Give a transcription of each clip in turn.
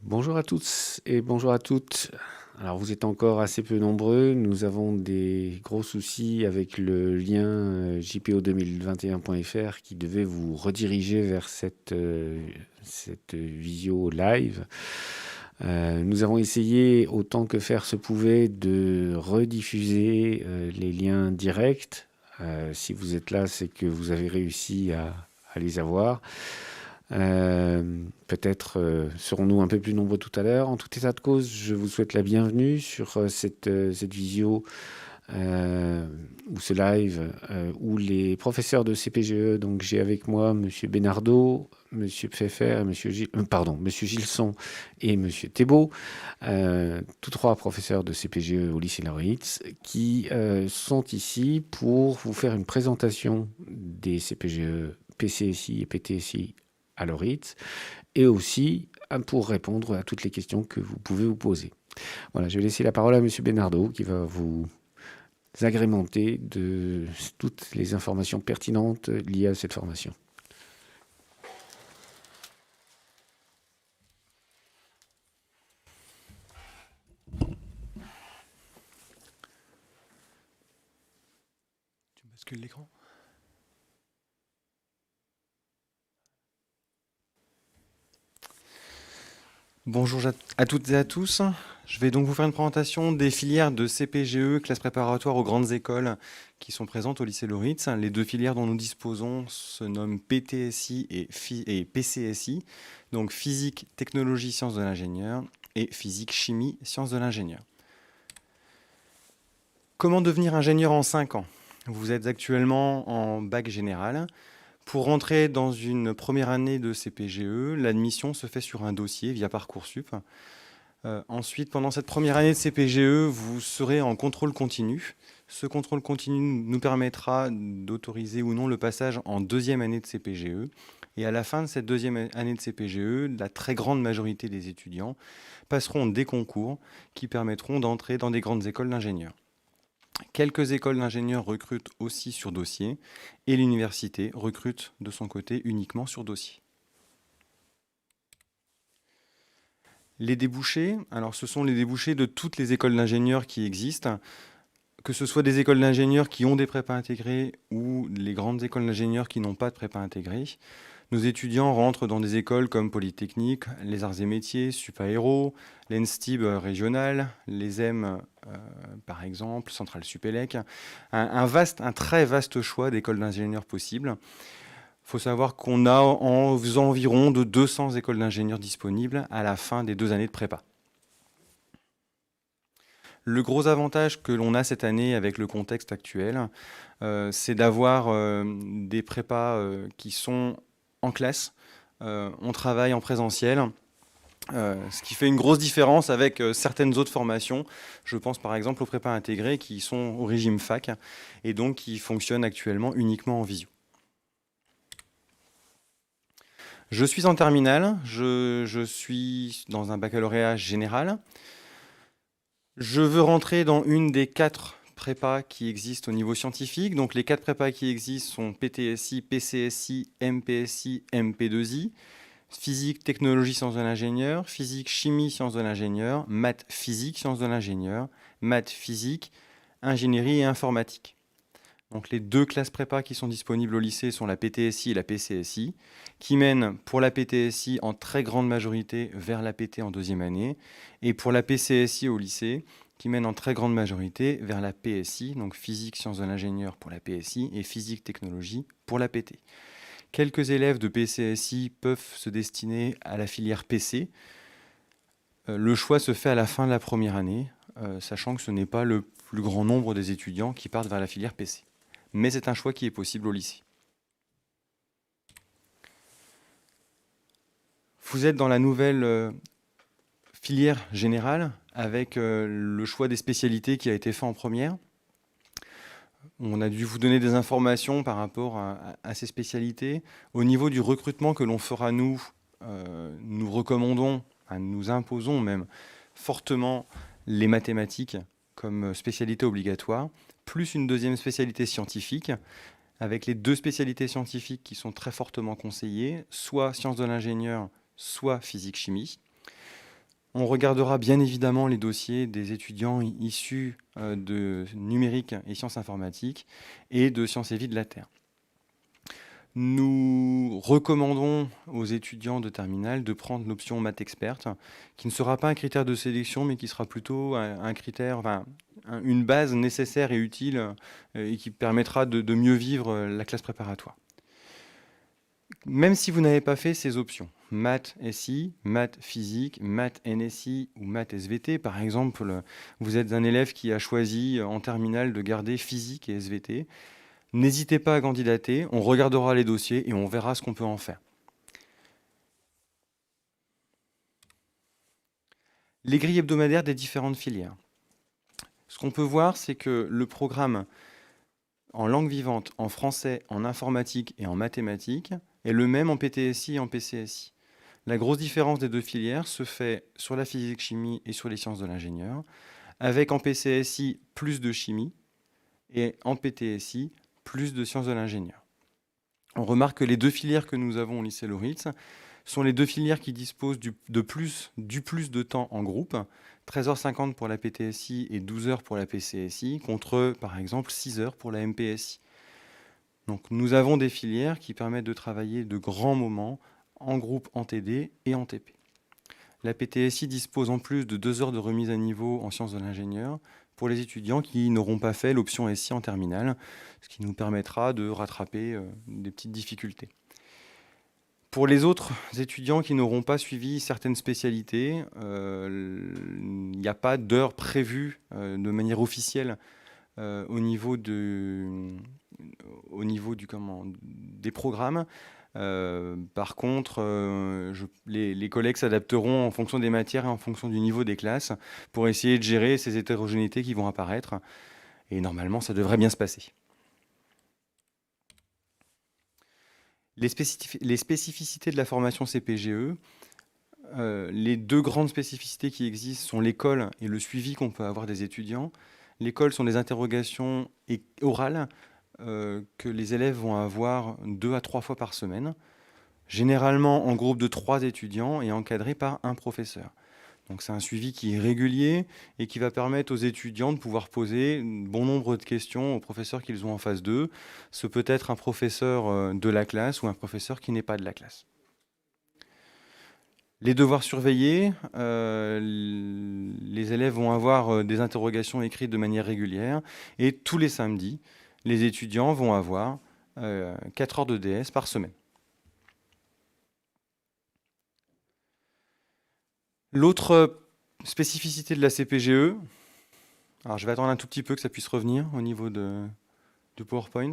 Bonjour à tous et bonjour à toutes. Alors vous êtes encore assez peu nombreux, nous avons des gros soucis avec le lien jpo2021.fr qui devait vous rediriger vers cette visio live. Nous avons essayé autant que faire se pouvait de rediffuser les liens directs. Si vous êtes là, c'est que vous avez réussi à les avoir. Peut-être serons-nous un peu plus nombreux tout à l'heure. En tout état de cause, je vous souhaite la bienvenue sur cette visio ou ce live où les professeurs de CPGE, donc j'ai avec moi Monsieur Bénardeau, Monsieur Pfeffer, et Monsieur Gilson et Monsieur Thébault, tous trois professeurs de CPGE au lycée Lauritz, qui sont ici pour vous faire une présentation des CPGE, PCSI et PTSI à Lauritz, et aussi pour répondre à toutes les questions que vous pouvez vous poser. Voilà, je vais laisser la parole à Monsieur Bénardeau qui va vous agrémenter de toutes les informations pertinentes liées à cette formation. Tu bascules l'écran ? Bonjour à toutes et à tous. Je vais donc vous faire une présentation des filières de CPGE, classe préparatoire aux grandes écoles, qui sont présentes au lycée Lauritz. Les deux filières dont nous disposons se nomment PTSI et PCSI, donc physique, technologie, sciences de l'ingénieur, et physique, chimie, sciences de l'ingénieur. Comment devenir ingénieur en 5 ans? Vous êtes actuellement en bac général. Pour rentrer dans une première année de CPGE, l'admission se fait sur un dossier via Parcoursup. Ensuite, pendant cette première année de CPGE, vous serez en contrôle continu. Ce contrôle continu nous permettra d'autoriser ou non le passage en deuxième année de CPGE. Et à la fin de cette deuxième année de CPGE, la très grande majorité des étudiants passeront des concours qui permettront d'entrer dans des grandes écoles d'ingénieurs. Quelques écoles d'ingénieurs recrutent aussi sur dossier et l'université recrute de son côté uniquement sur dossier. Les débouchés, alors ce sont les débouchés de toutes les écoles d'ingénieurs qui existent, que ce soit des écoles d'ingénieurs qui ont des prépas intégrés ou les grandes écoles d'ingénieurs qui n'ont pas de prépa intégrés. Nos étudiants rentrent dans des écoles comme Polytechnique, les Arts et Métiers, Supaéro, l'ENSTIB régional, l'ESEM par exemple, Centrale Supélec. Un très vaste choix d'écoles d'ingénieurs possibles. Il faut savoir qu'on a environ de 200 écoles d'ingénieurs disponibles à la fin des 2 années de prépa. Le gros avantage que l'on a cette année avec le contexte actuel, c'est d'avoir des prépas qui sont en classe. On travaille en présentiel, ce qui fait une grosse différence avec certaines autres formations. Je pense par exemple aux prépas intégrés qui sont au régime fac et donc qui fonctionnent actuellement uniquement en visio. Je suis en terminale, je suis dans un baccalauréat général. Je veux rentrer dans une des 4 prépas qui existent au niveau scientifique. Donc les 4 prépas qui existent sont PTSI, PCSI, MPSI, MP2I, physique, technologie, sciences de l'ingénieur, physique, chimie, sciences de l'ingénieur, maths, physique, sciences de l'ingénieur, maths, physique, ingénierie et informatique. Donc les 2 classes prépa qui sont disponibles au lycée sont la PTSI et la PCSI, qui mènent pour la PTSI en très grande majorité vers la PT en deuxième année, et pour la PCSI au lycée, qui mènent en très grande majorité vers la PSI, donc physique, sciences de l'ingénieur pour la PSI, et physique, technologie pour la PT. Quelques élèves de PCSI peuvent se destiner à la filière PC. Le choix se fait à la fin de la première année, sachant que ce n'est pas le plus grand nombre des étudiants qui partent vers la filière PC. Mais c'est un choix qui est possible au lycée. Vous êtes dans la nouvelle filière générale avec le choix des spécialités qui a été fait en première. On a dû vous donner des informations par rapport à ces spécialités. Au niveau du recrutement que l'on fera nous recommandons, nous imposons même fortement les mathématiques comme spécialité obligatoire, plus une deuxième spécialité scientifique, avec les 2 spécialités scientifiques qui sont très fortement conseillées, soit sciences de l'ingénieur, soit physique-chimie. On regardera bien évidemment les dossiers des étudiants issus de numérique et sciences informatiques et de sciences et vie de la Terre. Nous recommandons aux étudiants de terminale de prendre l'option maths experte, qui ne sera pas un critère de sélection, mais qui sera plutôt un critère, enfin, une base nécessaire et utile et qui permettra de mieux vivre la classe préparatoire. Même si vous n'avez pas fait ces options, maths SI, maths physique, maths NSI ou maths SVT, par exemple, vous êtes un élève qui a choisi en terminale de garder physique et SVT, n'hésitez pas à candidater, on regardera les dossiers et on verra ce qu'on peut en faire. Les grilles hebdomadaires des différentes filières. Ce qu'on peut voir, c'est que le programme en langue vivante, en français, en informatique et en mathématiques est le même en PTSI et en PCSI. La grosse différence des 2 filières se fait sur la physique-chimie et sur les sciences de l'ingénieur, avec en PCSI plus de chimie et en PTSI plus de sciences de l'ingénieur. On remarque que les 2 filières que nous avons au lycée Loritz sont les 2 filières qui disposent du plus de temps en groupe, 13h50 pour la PTSI et 12h pour la PCSI, contre par exemple 6h pour la MPSI. Donc nous avons des filières qui permettent de travailler de grands moments en groupe en TD et en TP. La PTSI dispose en plus de 2 heures de remise à niveau en sciences de l'ingénieur pour les étudiants qui n'auront pas fait l'option SI en terminale, ce qui nous permettra de rattraper des petites difficultés. Pour les autres étudiants qui n'auront pas suivi certaines spécialités, il n'y a pas d'heure prévue de manière officielle au niveau des programmes. Par contre, les collègues s'adapteront en fonction des matières et en fonction du niveau des classes pour essayer de gérer ces hétérogénéités qui vont apparaître. Et normalement, ça devrait bien se passer. Les spécificités de la formation CPGE, les 2 grandes spécificités qui existent sont l'école et le suivi qu'on peut avoir des étudiants. L'école sont des interrogations orales que les élèves vont avoir 2 à 3 fois par semaine, généralement en groupe de 3 étudiants et encadré par un professeur. Donc c'est un suivi qui est régulier et qui va permettre aux étudiants de pouvoir poser un bon nombre de questions aux professeurs qu'ils ont en face d'eux. Ce peut être un professeur de la classe ou un professeur qui n'est pas de la classe. Les devoirs surveillés, les élèves vont avoir des interrogations écrites de manière régulière et tous les samedis, les étudiants vont avoir 4 heures de DS par semaine. L'autre spécificité de la CPGE, alors je vais attendre un tout petit peu que ça puisse revenir au niveau du PowerPoint.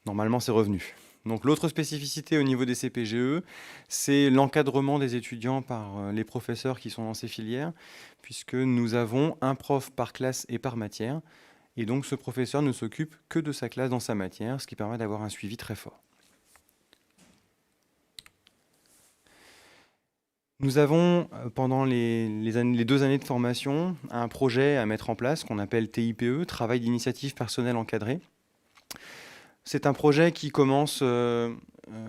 Normalement, c'est revenu. Donc l'autre spécificité au niveau des CPGE, c'est l'encadrement des étudiants par les professeurs qui sont dans ces filières, puisque nous avons un prof par classe et par matière. Et donc ce professeur ne s'occupe que de sa classe dans sa matière, ce qui permet d'avoir un suivi très fort. Nous avons, pendant les 2 années de formation, un projet à mettre en place qu'on appelle TIPE, Travail d'initiative personnelle encadré. C'est un projet qui commence au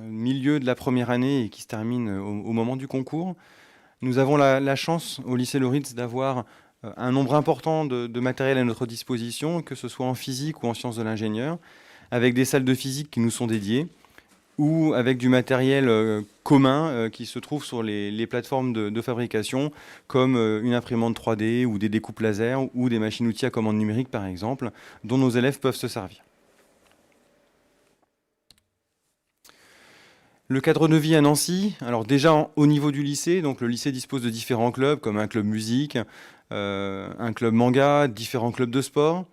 milieu de la première année et qui se termine au moment du concours. Nous avons la chance au lycée Loritz d'avoir un nombre important de matériel à notre disposition, que ce soit en physique ou en sciences de l'ingénieur, avec des salles de physique qui nous sont dédiées, ou avec du matériel commun qui se trouve sur les plateformes de fabrication, comme une imprimante 3D ou des découpes laser ou des machines-outils à commande numérique, par exemple, dont nos élèves peuvent se servir. Le cadre de vie à Nancy, alors déjà au niveau du lycée, donc le lycée dispose de différents clubs, comme un club musique, un club manga, différents clubs de sport.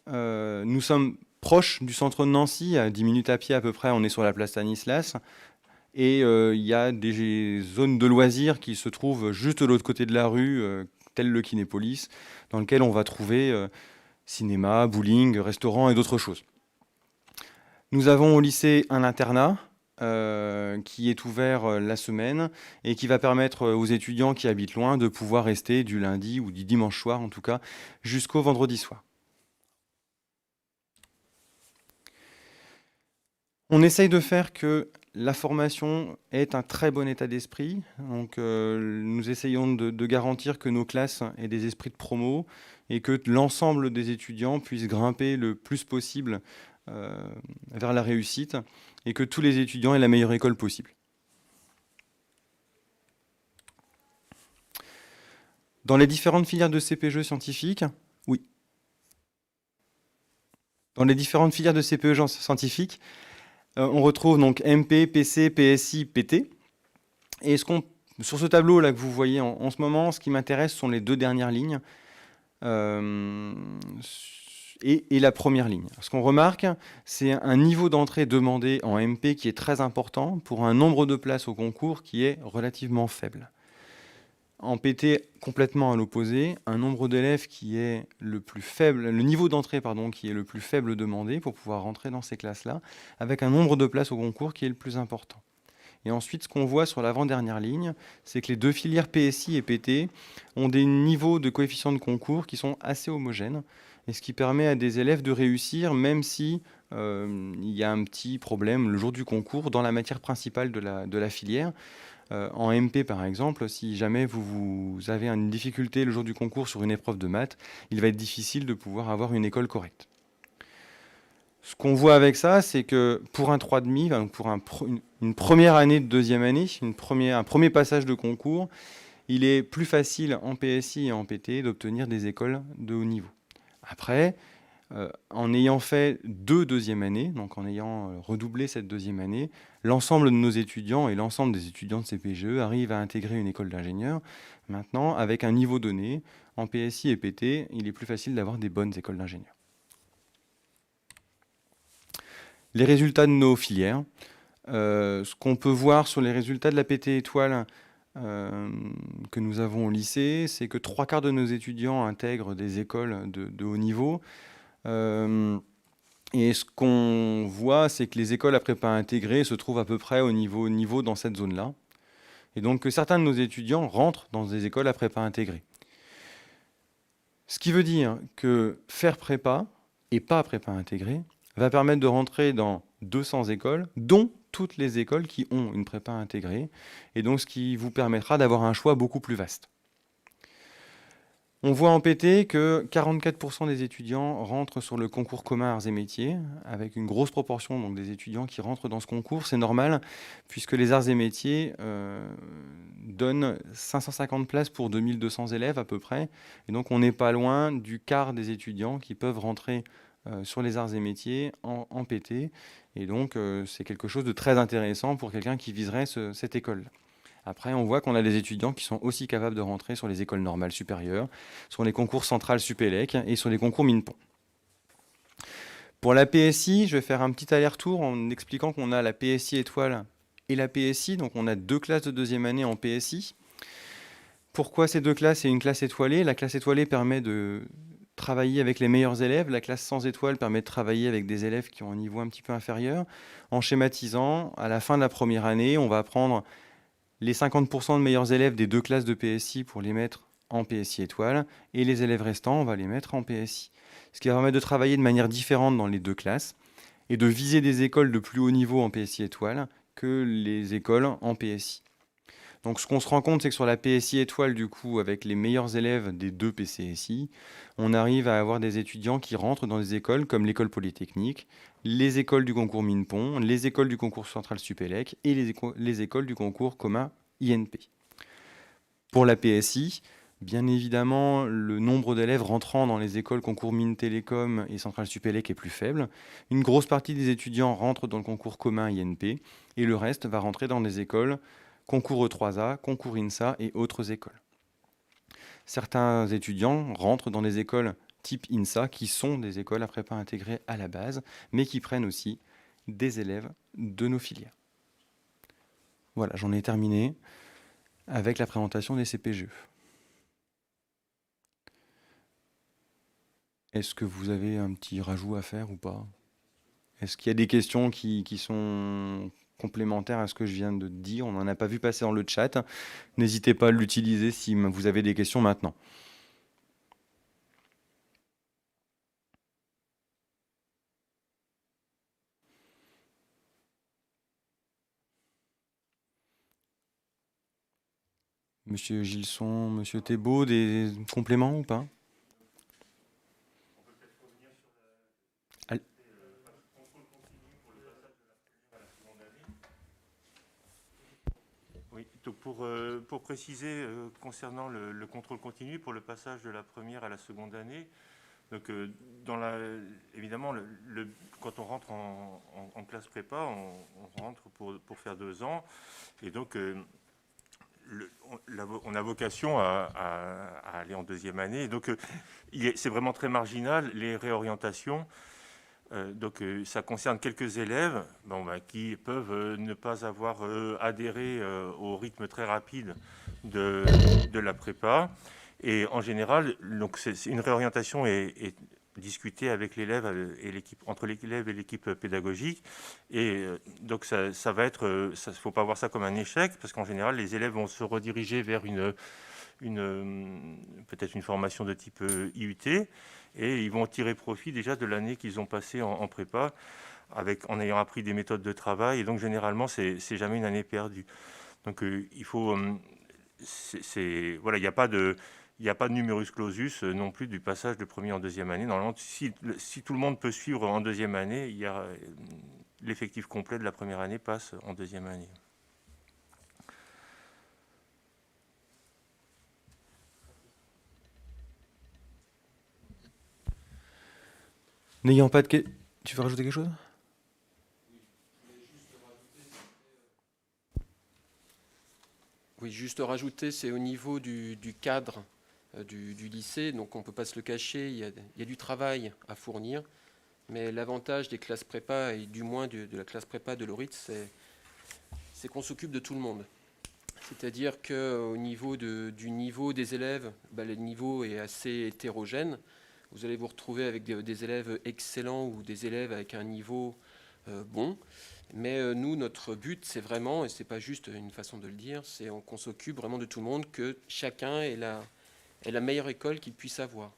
Nous sommes proches du centre de Nancy, à 10 minutes à pied à peu près, on est sur la place Stanislas. Et il y a des zones de loisirs qui se trouvent juste de l'autre côté de la rue, tel le Kinépolis, dans lequel on va trouver cinéma, bowling, restaurant et d'autres choses. Nous avons au lycée un internat, qui est ouvert la semaine et qui va permettre aux étudiants qui habitent loin de pouvoir rester du lundi ou du dimanche soir, en tout cas, jusqu'au vendredi soir. On essaye de faire que la formation ait un très bon état d'esprit. Donc, nous essayons de garantir que nos classes aient des esprits de promo et que l'ensemble des étudiants puissent grimper le plus possible vers la réussite et que tous les étudiants aient la meilleure école possible. Dans les différentes filières de CPGE scientifiques, oui. Dans les différentes filières de CPE scientifiques, on retrouve donc MP, PC, PSI, PT. Et sur ce tableau là que vous voyez en ce moment, ce qui m'intéresse sont les deux dernières lignes et la première ligne. Ce qu'on remarque, c'est un niveau d'entrée demandé en MP qui est très important pour un nombre de places au concours qui est relativement faible. En PT, complètement à l'opposé, un nombre d'élèves qui est le plus faible, le niveau d'entrée pardon, qui est le plus faible demandé pour pouvoir rentrer dans ces classes-là, avec un nombre de places au concours qui est le plus important. Et ensuite, ce qu'on voit sur l'avant-dernière ligne, c'est que les deux filières PSI et PT ont des niveaux de coefficient de concours qui sont assez homogènes, et ce qui permet à des élèves de réussir, même si il y a un petit problème le jour du concours dans la matière principale de la filière. En MP, par exemple, si jamais vous avez une difficulté le jour du concours sur une épreuve de maths, il va être difficile de pouvoir avoir une école correcte. Ce qu'on voit avec ça, c'est que pour un 3,5, pour une première année de deuxième année, un premier passage de concours, il est plus facile en PSI et en PT d'obtenir des écoles de haut niveau. Après, en ayant fait 2 deuxièmes années, donc en ayant redoublé cette deuxième année, l'ensemble de nos étudiants et l'ensemble des étudiants de CPGE arrivent à intégrer une école d'ingénieur. Maintenant, avec un niveau donné, en PSI et PT, il est plus facile d'avoir des bonnes écoles d'ingénieurs. Les résultats de nos filières. Ce qu'on peut voir sur les résultats de la PT étoile que nous avons au lycée, c'est que 3/4 de nos étudiants intègrent des écoles de haut niveau. Et ce qu'on voit, c'est que les écoles à prépa intégrée se trouvent à peu près au niveau dans cette zone-là. Et donc que certains de nos étudiants rentrent dans des écoles à prépa intégrée. Ce qui veut dire que faire prépa et pas prépa intégrée va permettre de rentrer dans 200 écoles, dont toutes les écoles qui ont une prépa intégrée, et donc ce qui vous permettra d'avoir un choix beaucoup plus vaste. On voit en PT que 44% des étudiants rentrent sur le concours commun arts et métiers, avec une grosse proportion donc, des étudiants qui rentrent dans ce concours. C'est normal, puisque les arts et métiers donnent 550 places pour 2200 élèves à peu près. Et donc on n'est pas loin du quart des étudiants qui peuvent rentrer sur les arts et métiers en PT. Et donc c'est quelque chose de très intéressant pour quelqu'un qui viserait cette école. Après, on voit qu'on a des étudiants qui sont aussi capables de rentrer sur les écoles normales supérieures, sur les concours centrales Supélec et sur les concours Minpon. Pour la PSI, je vais faire un petit aller-retour en expliquant qu'on a la PSI étoile et la PSI. Donc on a 2 classes de deuxième année en PSI. Pourquoi ces 2 classes et une classe étoilée? La classe étoilée permet de travailler avec les meilleurs élèves. La classe sans étoile permet de travailler avec des élèves qui ont un niveau un petit peu inférieur. En schématisant, à la fin de la première année, on va prendre les 50% de meilleurs élèves des 2 classes de PSI pour les mettre en PSI étoile, et les élèves restants, on va les mettre en PSI. Ce qui va permettre de travailler de manière différente dans les 2 classes, et de viser des écoles de plus haut niveau en PSI étoile que les écoles en PSI. Donc ce qu'on se rend compte, c'est que sur la PSI étoile, du coup, avec les meilleurs élèves des 2 PCSI, on arrive à avoir des étudiants qui rentrent dans des écoles comme l'école polytechnique, les écoles du concours Minpon, les écoles du concours central Supélec et les écoles du concours commun INP. Pour la PSI, bien évidemment, le nombre d'élèves rentrant dans les écoles concours Mines Télécom et central Supélec est plus faible. Une grosse partie des étudiants rentrent dans le concours commun INP et le reste va rentrer dans des écoles concours E3A, concours INSA et autres écoles. Certains étudiants rentrent dans des écoles type INSA, qui sont des écoles à prépa intégrée à la base, mais qui prennent aussi des élèves de nos filières. Voilà, j'en ai terminé avec la présentation des CPGE. Est-ce que vous avez un petit rajout à faire ou pas? Est-ce qu'il y a des questions qui sont complémentaire à ce que je viens de dire. On n'en a pas vu passer dans le chat. N'hésitez pas à l'utiliser si vous avez des questions maintenant. Monsieur Gilson, Monsieur Thébault, des compléments ou pas? Oui, donc pour préciser concernant le contrôle continu pour le passage de la première à la seconde année, donc évidemment, quand on rentre en classe prépa, on rentre pour faire 2 ans, et donc on a vocation à aller en deuxième année. Et donc c'est vraiment très marginal, les réorientations. Donc ça concerne quelques élèves qui peuvent ne pas avoir adhéré au rythme très rapide de la prépa. Et en général, donc une réorientation est discutée avec l'élève et l'équipe, entre l'élève et l'équipe pédagogique. Et donc ça va être, faut pas voir ça comme un échec, parce qu'en général, les élèves vont se rediriger vers peut-être une formation de type IUT, et ils vont tirer profit déjà de l'année qu'ils ont passée en prépa, en ayant appris des méthodes de travail. Et donc généralement, c'est jamais une année perdue. Donc il faut, voilà, il n'y a pas de numerus clausus non plus du passage de première en deuxième année. Normalement, si tout le monde peut suivre en deuxième année, l'effectif complet de la première année passe en deuxième année. N'ayant pas de questions... Tu veux rajouter quelque chose? Oui, juste rajouter, c'est au niveau du cadre du lycée, donc on ne peut pas se le cacher, il y a du travail à fournir, mais l'avantage des classes prépa, et du moins de la classe prépa de Loritz, c'est qu'on s'occupe de tout le monde. C'est-à-dire qu'au niveau du niveau des élèves, le niveau est assez hétérogène. Vous allez vous retrouver avec des élèves excellents ou des élèves avec un niveau bon. Mais nous, notre but, c'est vraiment, et ce n'est pas juste une façon de le dire, c'est qu'on s'occupe vraiment de tout le monde, que chacun ait la meilleure école qu'il puisse avoir.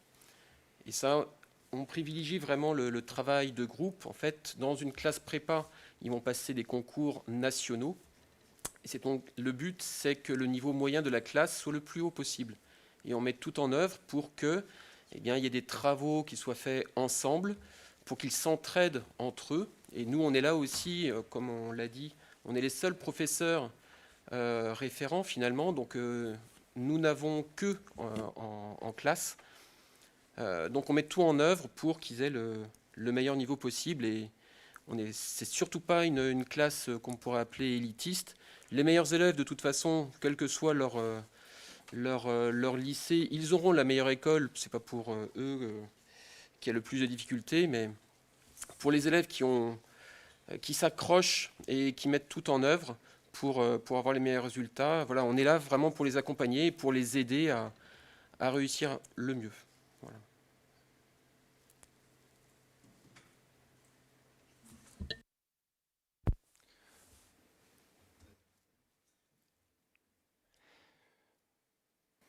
Et ça, on privilégie vraiment le travail de groupe. En fait, dans une classe prépa, ils vont passer des concours nationaux. Et donc, le but, c'est que le niveau moyen de la classe soit le plus haut possible. Et on met tout en œuvre pour que, il y ait des travaux qui soient faits ensemble, pour qu'ils s'entraident entre eux. Et nous, on est là aussi, comme on l'a dit, on est les seuls professeurs référents finalement. Donc, nous n'avons que en classe. Donc, on met tout en œuvre pour qu'ils aient le meilleur niveau possible. Et c'est surtout pas une classe qu'on pourrait appeler élitiste. Les meilleurs élèves, de toute façon, quel que soit leur lycée, ils auront la meilleure école. C'est pas pour eux qui a le plus de difficultés, mais pour les élèves qui s'accrochent et qui mettent tout en œuvre pour avoir les meilleurs résultats, voilà, on est là vraiment pour les accompagner et pour les aider à réussir le mieux. Voilà.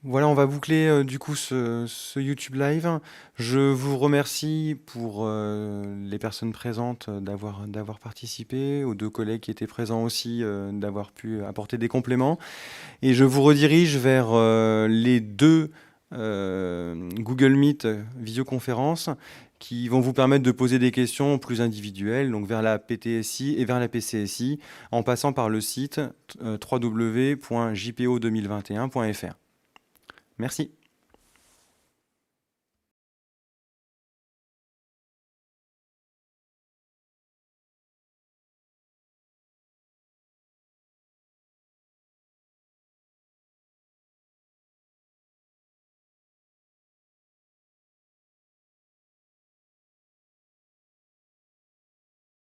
Voilà, on va boucler du coup ce YouTube Live. Je vous remercie pour les personnes présentes d'avoir participé, aux 2 collègues qui étaient présents aussi d'avoir pu apporter des compléments. Et je vous redirige vers les 2 Google Meet visioconférences qui vont vous permettre de poser des questions plus individuelles, donc vers la PTSI et vers la PCSI, en passant par le site www.jpo2021.fr. Merci.